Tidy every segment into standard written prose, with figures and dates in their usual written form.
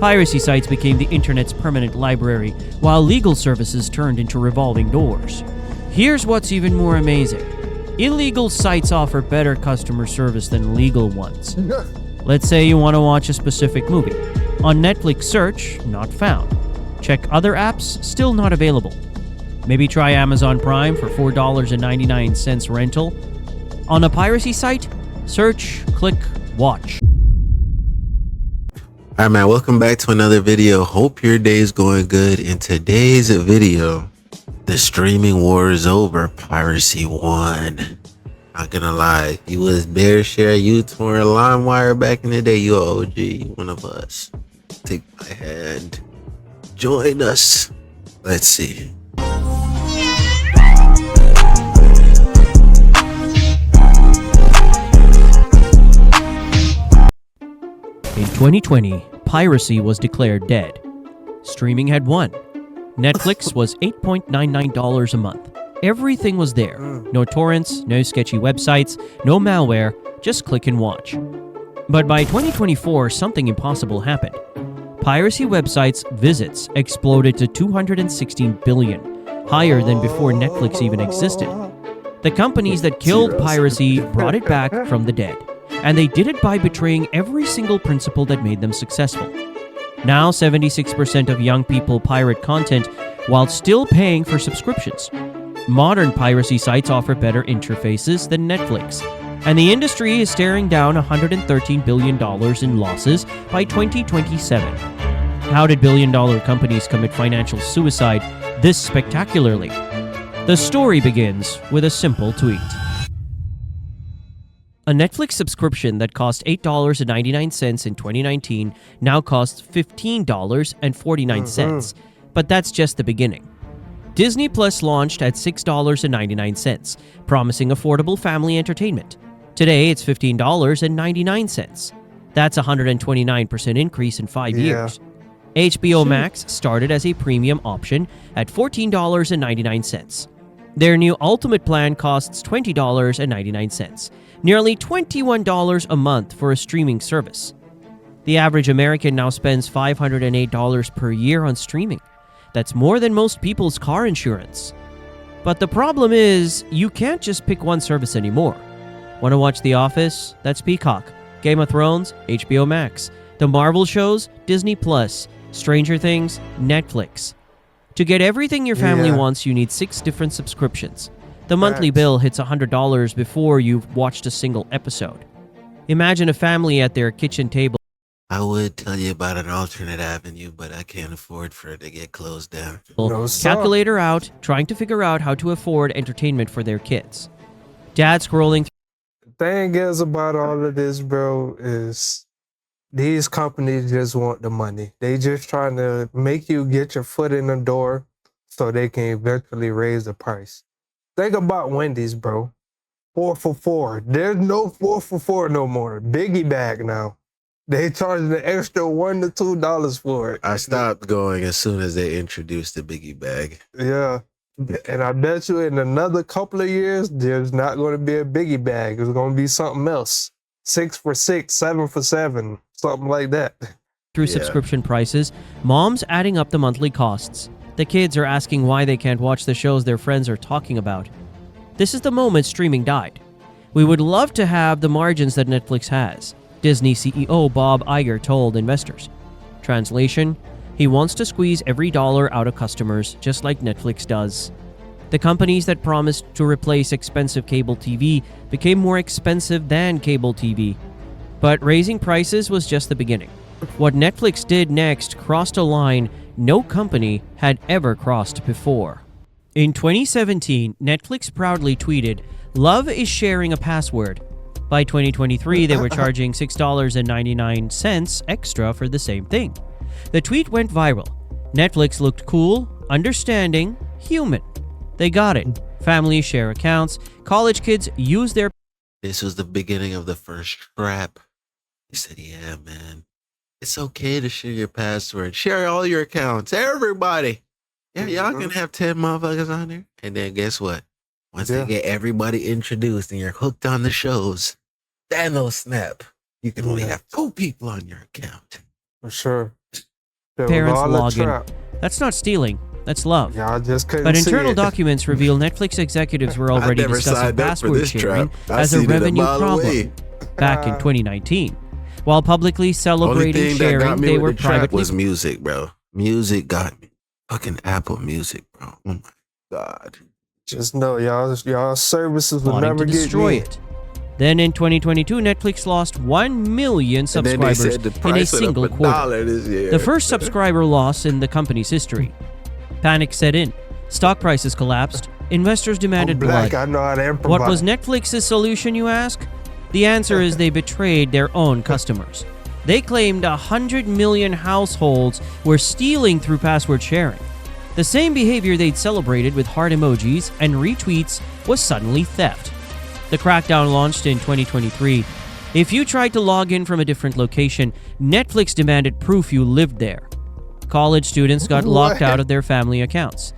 Piracy sites became the internet's permanent library, while legal services turned into revolving doors. Here's what's even more amazing. Illegal sites offer better customer service than legal ones. Let's say you want to watch a specific movie. On Netflix search, not found. Check other apps, still not available. Maybe try Amazon Prime for $4.99 rental. On a piracy site, search, click, watch. Alright man, welcome back to another video. Hope your day is going good. In today's video, the streaming war is over. Piracy won. Not gonna lie, you was BearShare, uTorrent, LimeWire back in the day. You OG, you one of us. Take my hand. Join us. Let's see. In 2020, piracy was declared dead. Streaming had won. Netflix was $8.99 a month. Everything was there. No torrents, no sketchy websites, no malware, just click and watch. But by 2024, something impossible happened. Piracy websites' visits exploded to 216 billion, higher than before Netflix even existed. The companies that killed piracy brought it back from the dead. And they did it by betraying every single principle that made them successful. Now, 76% of young people pirate content while still paying for subscriptions. Modern piracy sites offer better interfaces than Netflix, and the industry is staring down $113 billion in losses by 2027. How did billion-dollar companies commit financial suicide this spectacularly? The story begins with a simple tweet. A Netflix subscription that cost $8.99 in 2019 now costs $15.49, but that's just the beginning. Disney Plus launched at $6.99, promising affordable family entertainment. Today, it's $15.99. That's a 129% increase in 5 years. HBO Max started as a premium option at $14.99. Their new Ultimate plan costs $20.99, nearly $21 a month for a streaming service. The average American now spends $508 per year on streaming. That's more than most people's car insurance. But the problem is, you can't just pick one service anymore. Want to watch The Office? That's Peacock. Game of Thrones? HBO Max. The Marvel shows? Disney Plus. Stranger Things? Netflix. To get everything your family wants, you need 6 different subscriptions. The monthly bill hits $100 before you've watched a single episode. Imagine a family at their kitchen table. I would tell you about an alternate avenue, but I can't afford for it to get closed down. Calculator out, trying to figure out how to afford entertainment for their kids. Dad scrolling. The thing is about all of this, bro, is these companies just want the money. They just trying to make you get your foot in the door so they can eventually raise the price. Think about Wendy's, bro. 4 for $4. There's no 4 for $4 no more. Biggie bag now. They charge an extra $1 to $2 for it. I stopped going as soon as they introduced the biggie bag. Yeah. And I bet you in another couple of years, there's not going to be a biggie bag. It's going to be something else. 6 for $6, 7 for $7, something like that. Through subscription prices, mom's adding up the monthly costs. The kids are asking why they can't watch the shows their friends are talking about. This is the moment streaming died. We would love to have the margins that Netflix has, Disney CEO Bob Iger told investors. Translation: he wants to squeeze every dollar out of customers, just like Netflix does. The companies that promised to replace expensive cable TV became more expensive than cable TV. But raising prices was just the beginning. What Netflix did next crossed a line no company had ever crossed before. In 2017, Netflix proudly tweeted, "Love is sharing a password." By 2023, they were charging $6.99 extra for the same thing. The tweet went viral. Netflix looked cool, understanding, human. They got it. Families share accounts. College kids use their... This was the beginning of the first trap. He said, yeah, man. It's okay to share your password. Share all your accounts. Everybody. Yeah, y'all can have 10 motherfuckers on there. And then guess what? Once they get everybody introduced and you're hooked on the shows, then they'll snap. You can only have 2 people on your account. For sure. There was parents all a log in. trap. That's not stealing, that's love. Y'all just couldn't But see internal it. documents reveal Netflix executives were already never discussing signed up for password this sharing trap. I as a seen it a revenue mile problem away. back in 2019. While publicly Only celebrating thing that got sharing, me they with were the trap privately was music, bro. Music got me. Fucking Apple Music, bro. Oh my God. Just know y'all services will plotting never to get destroy me. it. Then in 2022, Netflix lost 1 million And then they subscribers said the in a price went up single quarter. $1 this year. The first subscriber loss in the company's history. Panic set in. Stock prices collapsed. Investors demanded I'm black. blood. I know how to improvise. What was Netflix's solution, you ask? The answer is they betrayed their own customers. They claimed 100 million households were stealing through password sharing. The same behavior they'd celebrated with heart emojis and retweets was suddenly theft. The crackdown launched in 2023. If you tried to log in from a different location, Netflix demanded proof you lived there. College students got locked out of their family accounts.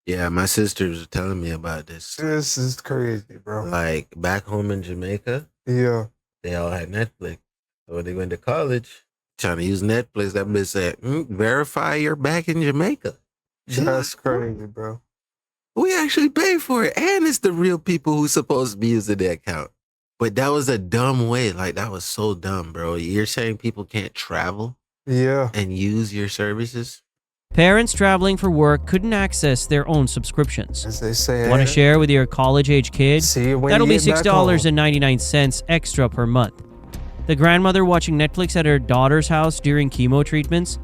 Yeah, my sisters were telling me about this. This is crazy, bro. Like back home in Jamaica, Yeah. they all had Netflix. So when they went to college, trying to use Netflix, that bitch said, verify you're back in Jamaica. That's crazy, bro. We actually pay for it. And it's the real people who's supposed to be using the account. But that was a dumb way. Like, that was so dumb, bro. You're saying people can't travel Yeah. and use your services? Parents traveling for work couldn't access their own subscriptions. As they say. Want to share with your college-age kid? See you when That'll you be get back home. $6.99 extra per month. The grandmother watching Netflix at her daughter's house during chemo treatments?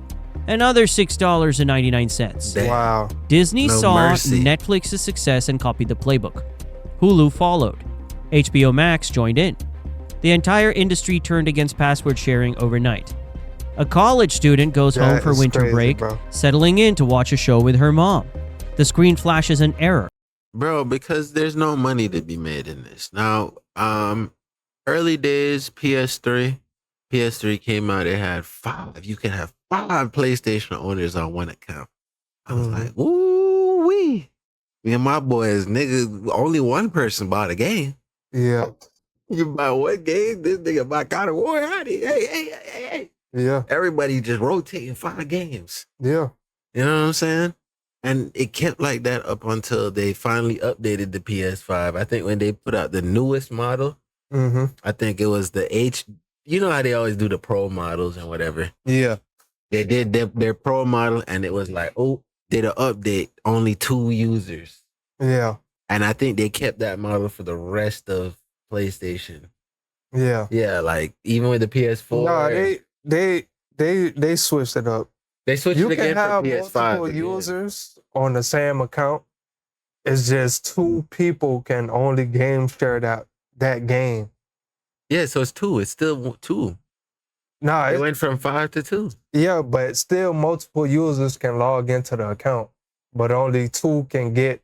Another $6.99. Damn. Wow. Disney No saw mercy. Netflix's success and copied the playbook. Hulu followed. HBO Max joined in. The entire industry turned against password sharing overnight. A college student goes home That for is winter crazy, break, bro. settling in to watch a show with her mom. The screen flashes an error. Bro, because there's no money to be made in this. Now, early days, PS3 came out, it had 5. You could have 5 PlayStation owners on one account. I was like, ooh wee. Me and my boys, nigga, only one person bought a game. Yeah. You buy one game, this nigga buy God of War. Hey. Yeah. Everybody just rotating 5 games. Yeah. You know what I'm saying? And it kept like that up until they finally updated the PS5. I think when they put out the newest model, Mm-hmm. I think it was the you know how they always do the pro models and whatever. Yeah. They did their pro model and it was like, oh, did an update, only 2 users. Yeah. And I think they kept that model for the rest of PlayStation. Yeah. Yeah, like even with the PS4. No, they switched it up. They switched You it can again for have PS5. multiple again. users on the same account. It's just 2 people can only game share that game. Yeah, so it's 2. It's still 2. Nah, It went from 5 to 2. yeah, but still multiple users can log into the account, but only 2 can get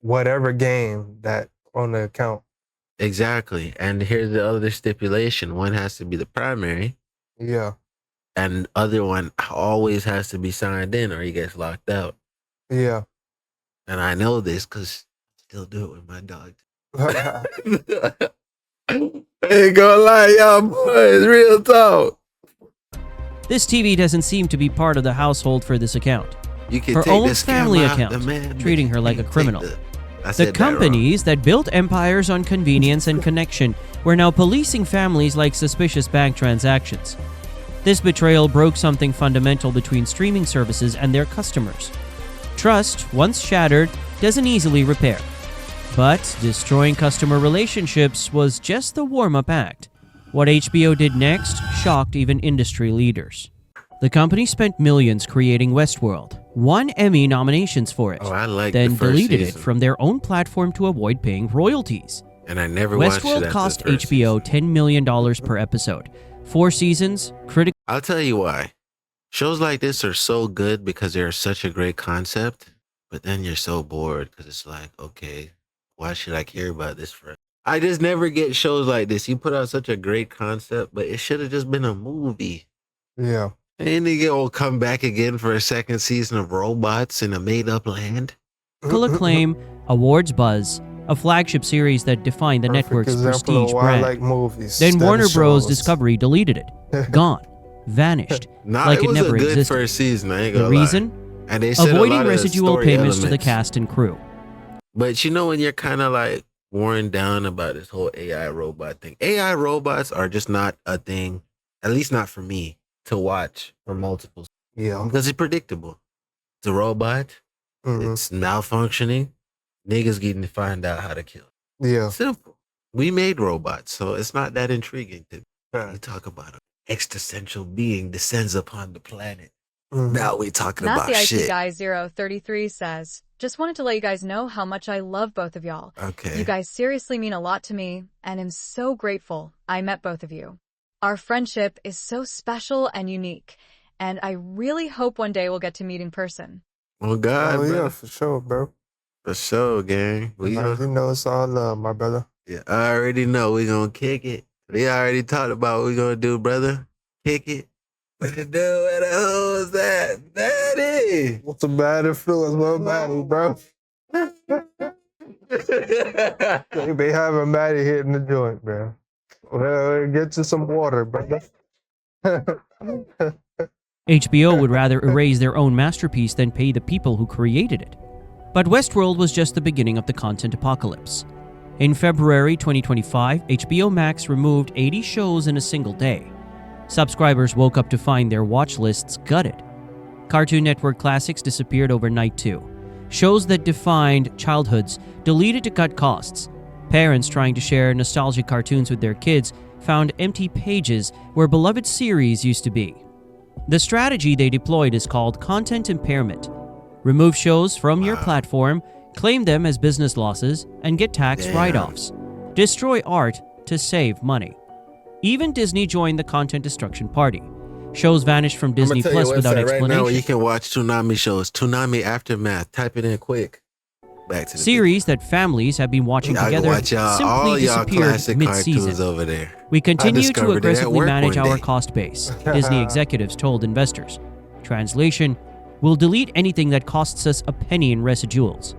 whatever game that on the account. Exactly. And here's the other stipulation. One has to be the primary, Yeah. and the other one always has to be signed in or he gets locked out. Yeah. And I know this because I still do it with my dog. Ain't gonna lie, y'all boys, real talk. This TV doesn't seem to be part of the household for this account. You can Her take own the scam family out account, the man, but treating you her like a can't take criminal. I The said that wrong. companies that built empires on convenience and connection were now policing families like suspicious bank transactions. This betrayal broke something fundamental between streaming services and their customers. Trust, once shattered, doesn't easily repair. But destroying customer relationships was just the warm-up act. What HBO did next shocked even industry leaders. The company spent millions creating Westworld, won Emmy nominations for it, Oh, I like then the first deleted season. it from their own platform to avoid paying royalties. And I never watched it Westworld after cost the first HBO season. $10 million per episode. 4 seasons, critical I'll tell you why. Shows like this are so good because they're such a great concept, but then you're so bored because it's like, okay, why should I care about this for? I just never get shows like this. You put out such a great concept, but it should have just been a movie. Yeah. And they will come back again for a second season of robots in a made-up land. acclaim, awards buzz, a flagship series that defined the Perfect network's example of prestige why I brand. like movies. Then instead of Warner Bros. shows. Discovery deleted it. Gone. vanished Nah, like it it was never a good existed. first season. I ain't The gonna reason? lie. And they said a Avoiding lot of residual story payments to the elements. cast and crew. But you know when you're kind of like worn down about this whole AI robot thing. AI robots are just not a thing, at least not for me, to watch for multiple. Yeah. Because it's predictable. It's a robot. It's malfunctioning. Niggas getting to find out how to kill. Yeah. Simple. We made robots, so it's not that intriguing to Right. you talk about an existential being descends upon the planet. Mhm. Now we talking Not about the IT shit. guy 033 says, just wanted to let you guys know how much I love both of y'all. Okay. You guys seriously mean a lot to me, and I'm so grateful I met both of you. Our friendship is so special and unique, and I really hope one day we'll get to meet in person. Oh God, Oh yeah, brother. for sure, bro. For sure, gang. We You gonna, know it's all love, my brother. yeah, I already know we gonna kick it. We already talked about what we gonna do, brother. Kick it. What to do? Where the hell is that? Daddy. What's a bad influence? What Maddie, bro? They be having Maddie hitting the joint, man. Well, get you some water, brother. HBO would rather erase their own masterpiece than pay the people who created it. But Westworld was just the beginning of the content apocalypse. In February 2025, HBO Max removed 80 shows in a single day. Subscribers woke up to find their watch lists gutted. Cartoon Network classics disappeared overnight too. Shows that defined childhoods deleted to cut costs. Parents trying to share nostalgic cartoons with their kids found empty pages where beloved series used to be. The strategy they deployed is called content impairment. Remove shows from your platform, claim them as business losses, and get tax write-offs. Destroy art to save money. Even Disney joined the content destruction party. Shows vanished from Disney Plus without explanation. Right now you can watch Toonami shows. Toonami Aftermath. Type it in quick. Back to the Series that families have been watching I can together watch y'all, all simply y'all disappeared classic cartoons mid-season. over there. We continue to discovered it at aggressively work manage one our day. cost base, Disney executives told investors. Translation, we'll delete anything that costs us a penny in residuals.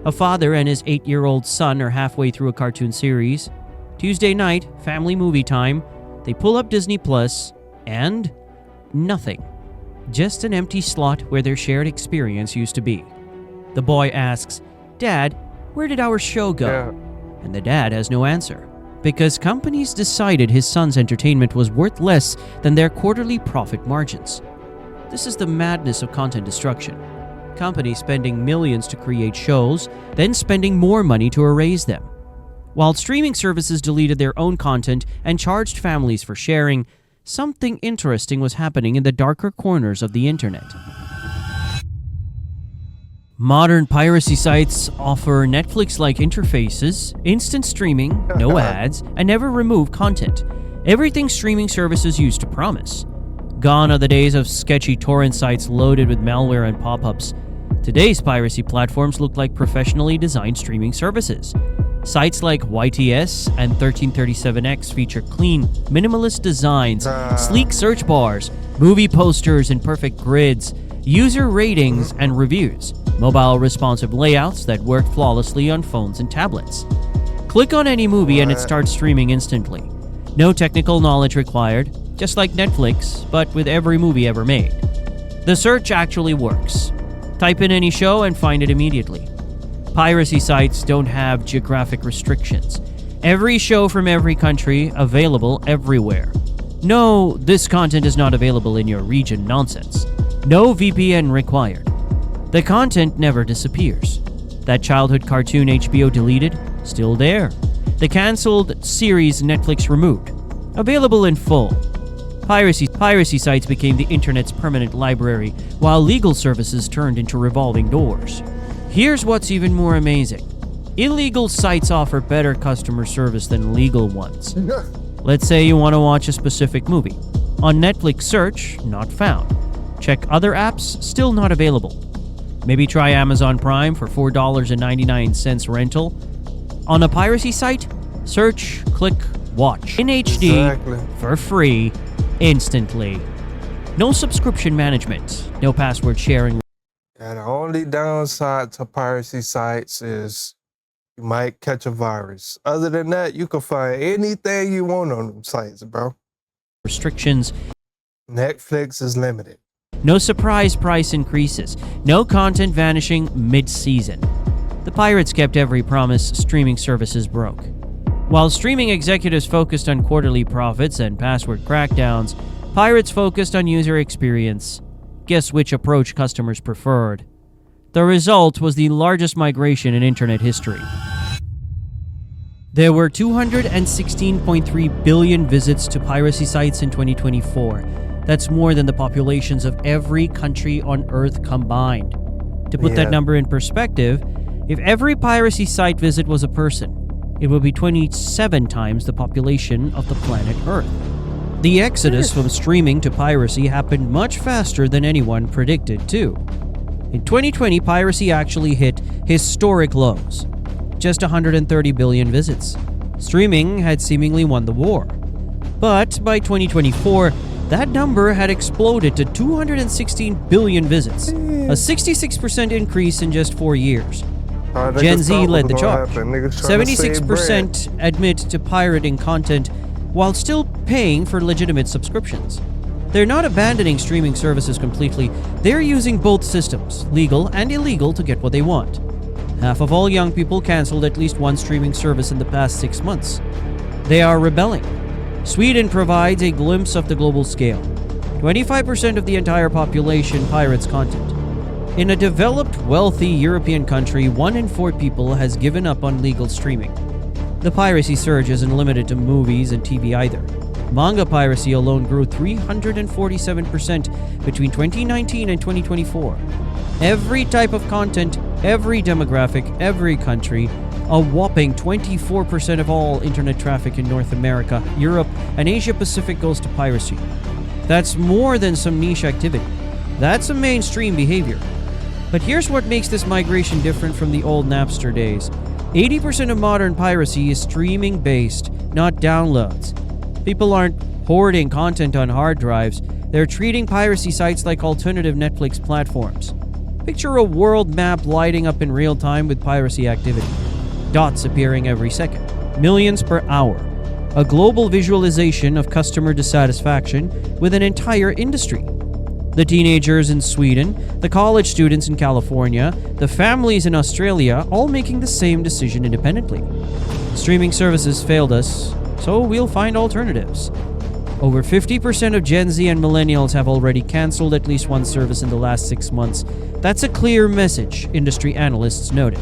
A father and his 8-year-old son are halfway through a cartoon series. Tuesday night, family movie time, they pull up Disney Plus, and nothing. Just an empty slot where their shared experience used to be. The boy asks, "Dad, where did our show go?" Yeah. And the dad has no answer, because companies decided his son's entertainment was worth less than their quarterly profit margins. This is the madness of content destruction. Companies spending millions to create shows, then spending more money to erase them. While streaming services deleted their own content and charged families for sharing, something interesting was happening in the darker corners of the internet. Modern piracy sites offer Netflix-like interfaces, instant streaming, no ads, and never remove content. Everything streaming services used to promise. Gone are the days of sketchy torrent sites loaded with malware and pop-ups. Today's piracy platforms look like professionally designed streaming services. Sites like YTS and 1337X feature clean, minimalist designs, sleek search bars, movie posters in perfect grids, user ratings and reviews, mobile responsive layouts that work flawlessly on phones and tablets. Click on any movie and it starts streaming instantly. No technical knowledge required, just like Netflix, but with every movie ever made. The search actually works. Type in any show and find it immediately. Piracy sites don't have geographic restrictions. Every show from every country available everywhere. No, this content is not available in your region nonsense. No VPN required. The content never disappears. That childhood cartoon HBO deleted, still there. The cancelled series Netflix removed, available in full. Piracy sites became the internet's permanent library, while legal services turned into revolving doors. Here's what's even more amazing. Illegal sites offer better customer service than legal ones. Let's say you want to watch a specific movie. On Netflix search, not found. Check other apps, still not available. Maybe try Amazon Prime for $4.99 rental. On a piracy site, search, click, watch in HD for free, instantly. No subscription management, no password sharing. And the only downside to piracy sites is you might catch a virus. Other than that, you can find anything you want on them sites, bro. Restrictions Netflix is limited. No surprise price increases. No content vanishing mid-season. The pirates kept every promise streaming services broke. While streaming executives focused on quarterly profits and password crackdowns, pirates focused on user experience. Guess which approach customers preferred? The result was the largest migration in internet history. There were 216.3 billion visits to piracy sites in 2024. That's more than the populations of every country on Earth combined. To put that number in perspective, if every piracy site visit was a person, it would be 27 times the population of the planet Earth. The exodus from streaming to piracy happened much faster than anyone predicted, too. In 2020, piracy actually hit historic lows. Just 130 billion visits. Streaming had seemingly won the war. But by 2024, that number had exploded to 216 billion visits, a 66% increase in just 4 years. Gen Z led the charge. 76% admit to pirating content while still paying for legitimate subscriptions. They're not abandoning streaming services completely. They're using both systems, legal and illegal, to get what they want. Half of all young people canceled at least one streaming service in the past 6 months. They are rebelling. Sweden provides a glimpse of the global scale. 25% of the entire population pirates content. In a developed, wealthy European country, 1 in 4 people has given up on legal streaming. The piracy surge isn't limited to movies and TV either. Manga piracy alone grew 347% between 2019 and 2024. Every type of content, every demographic, every country, a whopping 24% of all internet traffic in North America, Europe, and Asia Pacific goes to piracy. That's more than some niche activity. That's a mainstream behavior. But here's what makes this migration different from the old Napster days. 80% of modern piracy is streaming-based, not downloads. People aren't hoarding content on hard drives. They're treating piracy sites like alternative Netflix platforms. Picture a world map lighting up in real time with piracy activity. Dots appearing every second. Millions per hour. A global visualization of customer dissatisfaction with an entire industry. The teenagers in Sweden, the college students in California, the families in Australia, all making the same decision independently. Streaming services failed us, so we'll find alternatives. Over 50% of Gen Z and millennials have already canceled at least one service in the last 6 months. That's a clear message, industry analysts noted.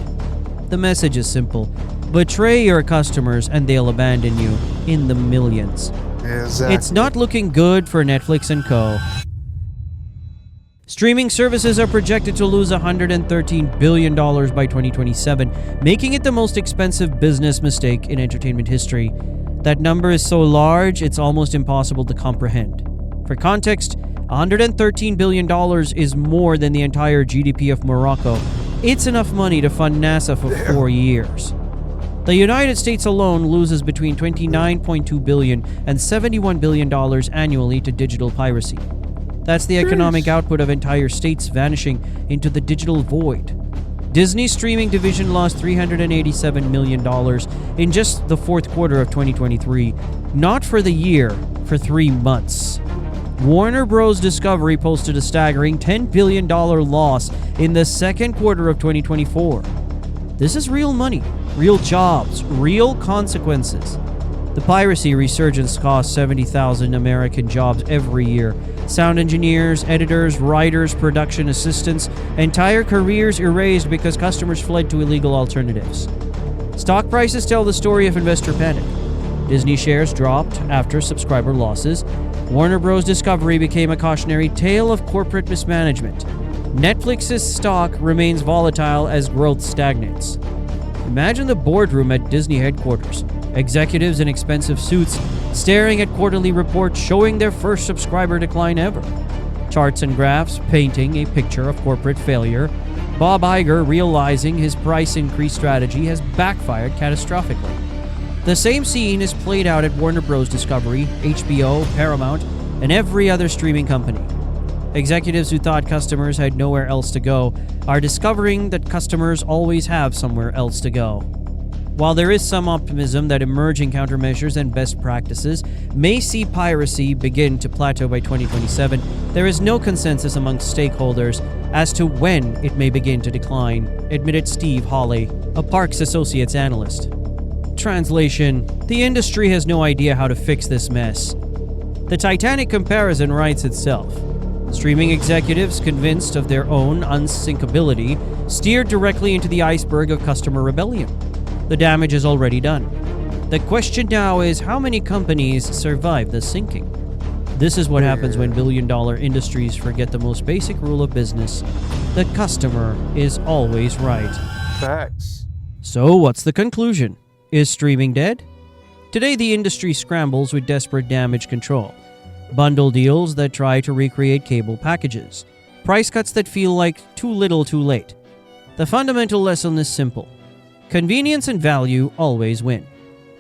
The message is simple. Betray your customers and they'll abandon you in the millions. Exactly. It's not looking good for Netflix and co. Streaming services are projected to lose $113 billion by 2027, making it the most expensive business mistake in entertainment history. That number is so large, it's almost impossible to comprehend. For context, $113 billion is more than the entire GDP of Morocco. It's enough money to fund NASA for 4 years. The United States alone loses between $29.2 billion and $71 billion annually to digital piracy. That's the economic output of entire states vanishing into the digital void. Disney's streaming division lost $387 million in just the fourth quarter of 2023, not for the year, for 3 months. Warner Bros. Discovery posted a staggering $10 billion loss in the second quarter of 2024. This is real money, real jobs, real consequences. The piracy resurgence costs 70,000 American jobs every year. Sound engineers, editors, writers, production assistants, entire careers erased because customers fled to illegal alternatives. Stock prices tell the story of investor panic. Disney shares dropped after subscriber losses. Warner Bros. Discovery became a cautionary tale of corporate mismanagement. Netflix's stock remains volatile as growth stagnates. Imagine the boardroom at Disney headquarters. Executives in expensive suits staring at quarterly reports showing their first subscriber decline ever. Charts and graphs painting a picture of corporate failure. Bob Iger realizing his price increase strategy has backfired catastrophically. The same scene is played out at Warner Bros. Discovery, HBO, Paramount, and every other streaming company. Executives who thought customers had nowhere else to go are discovering that customers always have somewhere else to go. While there is some optimism that emerging countermeasures and best practices may see piracy begin to plateau by 2027, there is no consensus among stakeholders as to when it may begin to decline, admitted Steve Hawley, a Parks Associates analyst. Translation: the industry has no idea how to fix this mess. The Titanic comparison writes itself. Streaming executives, convinced of their own unsinkability, steered directly into the iceberg of customer rebellion. The damage is already done. The question now is how many companies survive the sinking? This is what happens when billion-dollar industries forget the most basic rule of business. The customer is always right. Facts. So what's the conclusion? Is streaming dead? Today the industry scrambles with desperate damage control. Bundle deals that try to recreate cable packages. Price cuts that feel like too little too late. The fundamental lesson is simple. Convenience and value always win.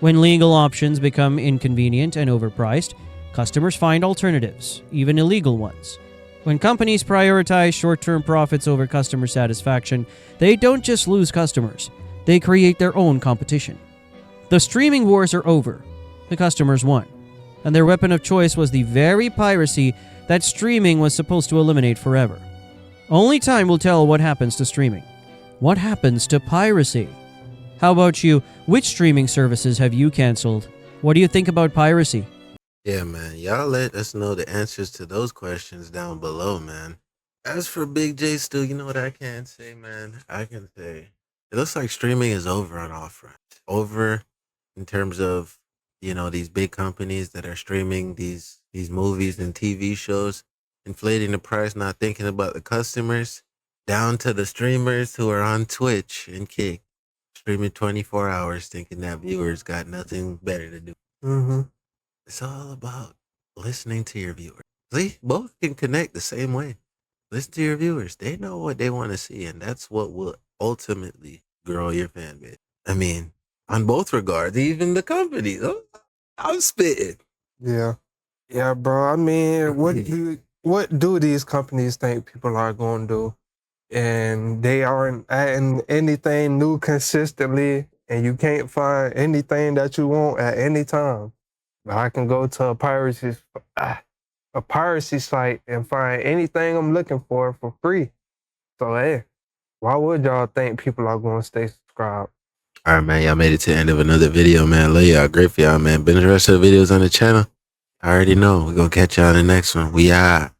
When legal options become inconvenient and overpriced, customers find alternatives, even illegal ones. When companies prioritize short-term profits over customer satisfaction, they don't just lose customers, they create their own competition. The streaming wars are over. The customers won. And their weapon of choice was the very piracy that streaming was supposed to eliminate forever. Only time will tell what happens to streaming. What happens to piracy? How about you? Which streaming services have you canceled? What do you think about piracy? Yeah, man. Y'all let us know the answers to those questions down below, man. As for Big JStew, you know what I can say, man? I can say it looks like streaming is over on all fronts. Over in terms of, these big companies that are streaming these movies and TV shows, inflating the price, not thinking about the customers, down to the streamers who are on Twitch and Kick, streaming 24 hours, thinking that viewers got nothing better to do. Mm-hmm. It's all about listening to your viewers. See, both can connect the same way. Listen to your viewers. They know what they want to see, and that's what will ultimately grow your fan base. I mean, on both regards, even the companies. Oh, I'm spitting. Yeah. Yeah, bro. I mean, what do these companies think people are going to do? And they aren't adding anything new consistently, and you can't find anything that you want at any time. I can go to a piracy site and find anything I'm looking for free. So, hey, why would y'all think people are going to stay subscribed? All right, man. Y'all made it to the end of another video, man. Love y'all. Great for y'all, man. Been the rest of the videos on the channel. I already know. We're going to catch y'all in the next one. We out.